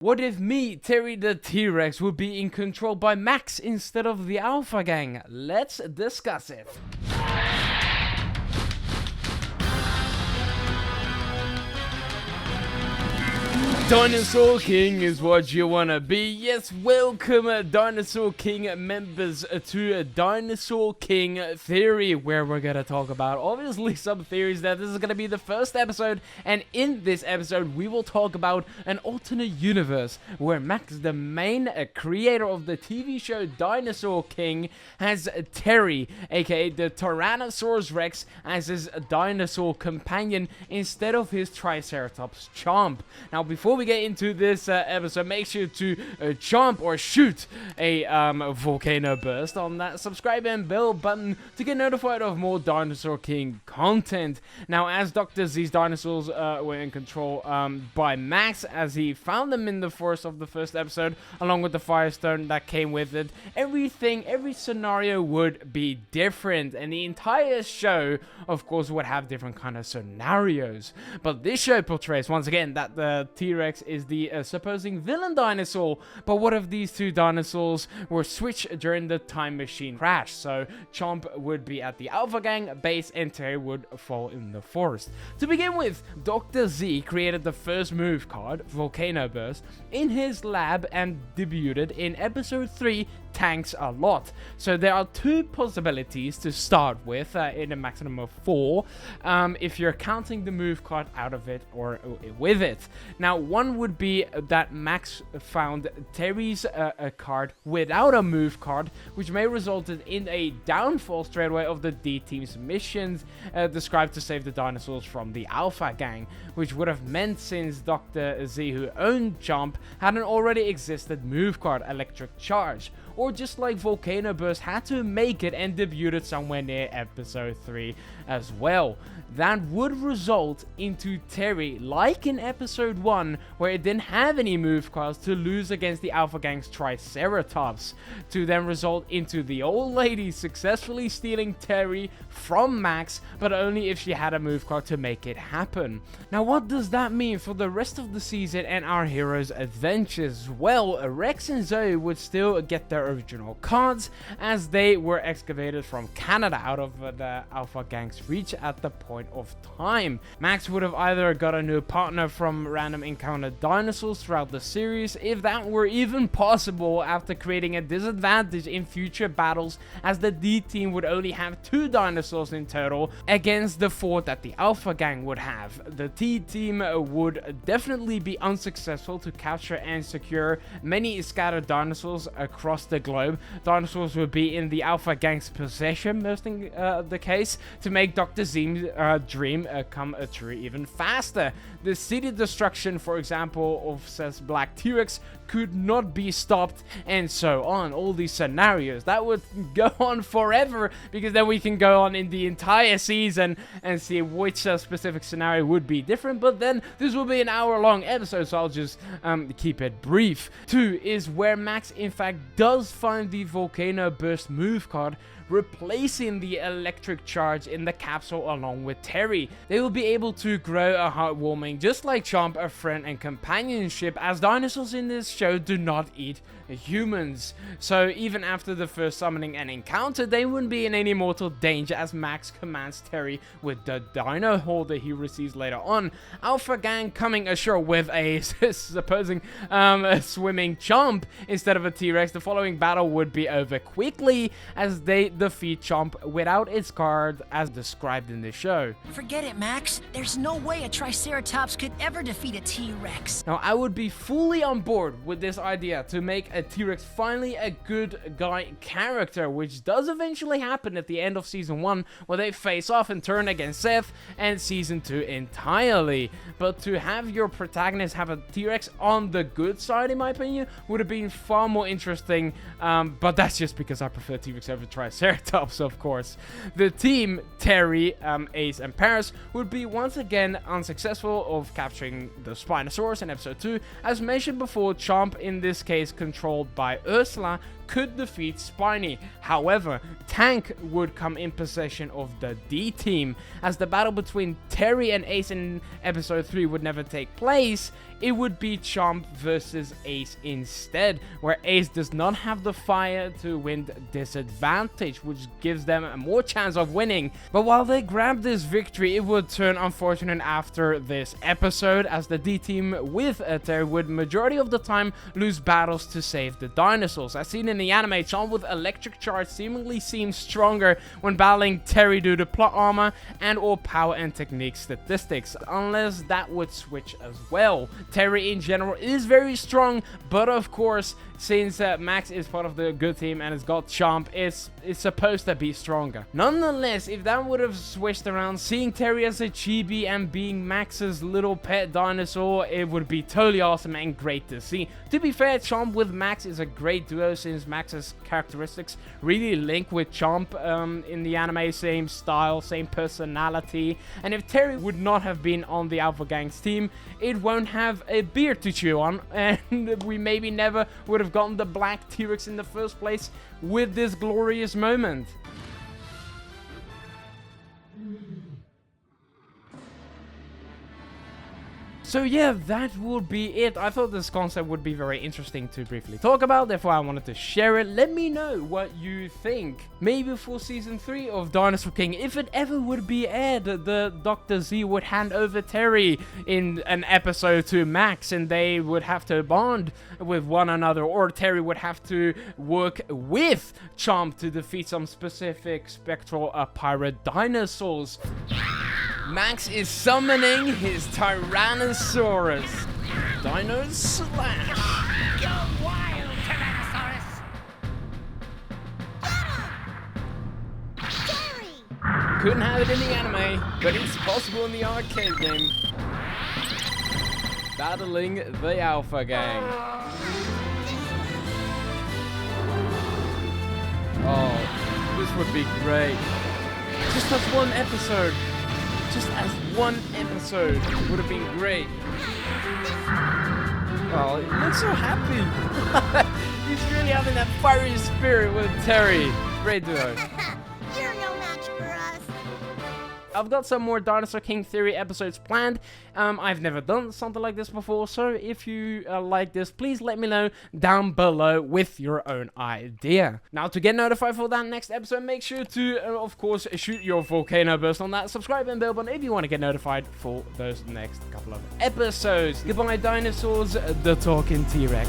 What if me, Terry the T-Rex, would be in control by Max instead of the Alpha Gang? Let's discuss it. Dinosaur King is what you wanna be. Yes, welcome Dinosaur King members to Dinosaur King Theory, where we're gonna talk about obviously some theories. That this is gonna be the first episode, and in this episode we will talk about an alternate universe where Max, the main creator of the TV show Dinosaur King, has Terry, aka the Tyrannosaurus Rex, as his dinosaur companion instead of his Triceratops Chomp. Now, before we get into this episode, make sure to chomp or shoot a volcano burst on that subscribe and bell button to get notified of more Dinosaur King content. Now, as Dr. Z's dinosaurs were in control by Max, as he found them in the forest of the first episode, along with the Firestone that came with it, every scenario would be different, and the entire show, of course, would have different kind of scenarios. But this show portrays, once again, that the T-Rex is the supposing villain dinosaur. But what if these two dinosaurs were switched during the time machine crash? So Chomp would be at the Alpha Gang base and Terry would fall in the forest. To begin with, Dr. Z created the first move card, Volcano Burst, in his lab and debuted in episode 3, Tanks a Lot. So there are two possibilities to start with, in a maximum of 4, if you're counting the move card out of it or with it. Now, one would be that Max found Terry's card without a move card, which may result in a downfall straightaway of the D-Team's missions described to save the dinosaurs from the Alpha Gang, which would have meant, since Dr. Z, who owned Chomp, had an already existed move card, Electric Charge. Or just like Volcano Burst had to make it and debuted somewhere near episode 3 as well. That would result into Terry, like in episode 1, where it didn't have any move cards, to lose against the Alpha Gang's Triceratops, to then result into the old lady successfully stealing Terry from Max, but only if she had a move card to make it happen. Now, what does that mean for the rest of the season and our heroes' adventures? Well, Rex and Zoe would still get their original cards, as they were excavated from Canada out of the Alpha Gang's reach at the point of time. Max would have either got a new partner from random encountered dinosaurs throughout the series, if that were even possible, after creating a disadvantage in future battles, as the D-Team would only have 2 dinosaurs in total against the 4 that the Alpha Gang would have. The T-Team would definitely be unsuccessful to capture and secure many scattered dinosaurs across the globe. Dinosaurs would be in the Alpha Gang's possession, most in the case, to make Dr. Z's dream come true even faster. The city destruction, for example, of says Black T-Rex could not be stopped, and so on. All these scenarios that would go on forever, because then we can go on in the entire season and see which specific scenario would be different. But then this will be an hour-long episode, so I'll just keep it brief. 2 is where Max in fact does find the Volcano Burst move card, replacing the Electric Charge in the capsule along with Terry. They will be able to grow a heartwarming, just like Chomp, a friend and companionship, as dinosaurs in this show do not eat humans. So even after the first summoning and encounter, they wouldn't be in any mortal danger, as Max commands Terry with the dino holder he receives later on. Alpha Gang coming ashore with a supposing a swimming Chomp instead of a T-Rex. The following battle would be over quickly, as they defeat Chomp without its card as described in the show. Forget it, Max. There's no way a Triceratops could ever defeat a T-Rex. Now, I would be fully on board with this idea to make a T-Rex finally a good guy character, which does eventually happen at the end of season 1, where they face off and turn against Seth, and season 2 entirely. But to have your protagonist have a T-Rex on the good side, in my opinion, would have been far more interesting, but that's just because I prefer T-Rex over Triceratops, of course. The team, Terry, Ace, and Paris, would be once again unsuccessful of capturing the Spinosaurus in episode 2. As mentioned before, Chomp, in this case controlled by Ursula, could defeat Spiny. However, Tank would come in possession of the D team. As the battle between Terry and Ace in episode 3 would never take place, it would be Chomp versus Ace instead, where Ace does not have the fire to wind disadvantage, which gives them a more chance of winning. But while they grabbed this victory, it would turn unfortunate after this episode, as the D team with Terry would majority of the time lose battles to save the dinosaurs. As seen in the anime, Chomp with electric charge seemingly seems stronger when battling Terry due to plot armor and or power and technique statistics, unless that would switch as well. Terry in general is very strong, but of course, since Max is part of the good team and has got Chomp, it's supposed to be stronger. Nonetheless, if that would have switched around, seeing Terry as a chibi and being Max's little pet dinosaur, it would be totally awesome and great to see. To be fair, Chomp with Max is a great duo, since Max's characteristics really link with Chomp in the anime, same style, same personality. And if Terry would not have been on the Alpha Gang's team, it won't have a beard to chew on, and we maybe never would have gotten the black T-Rex in the first place with this glorious moment. So yeah, that would be it. I thought this concept would be very interesting to briefly talk about, therefore I wanted to share it. Let me know what you think. Maybe for season 3 of Dinosaur King, if it ever would be aired, the Dr. Z would hand over Terry in an episode to Max, and they would have to bond with one another, or Terry would have to work with Chomp to defeat some specific spectral pirate dinosaurs. Max is summoning his Tyrannosaurus. Dino Slash. Go wild, Tyrannosaurus! Terry! Couldn't have it in the anime, but it's possible in the arcade game. Battling the Alpha Gang. Oh, this would be great. Just as one episode. Just as one episode would have been great. Oh, he looks so happy. He's really having that fiery spirit with Terry. Great duo. You're no match for us. I've got some more Dinosaur King Theory episodes planned. I've never done something like this before, so if you like this, please let me know down below with your own idea. Now, to get notified for that next episode, make sure to, of course, shoot your volcano burst on that subscribe and bell button if you want to get notified for those next couple of episodes. Goodbye, dinosaurs, the talking T-Rex.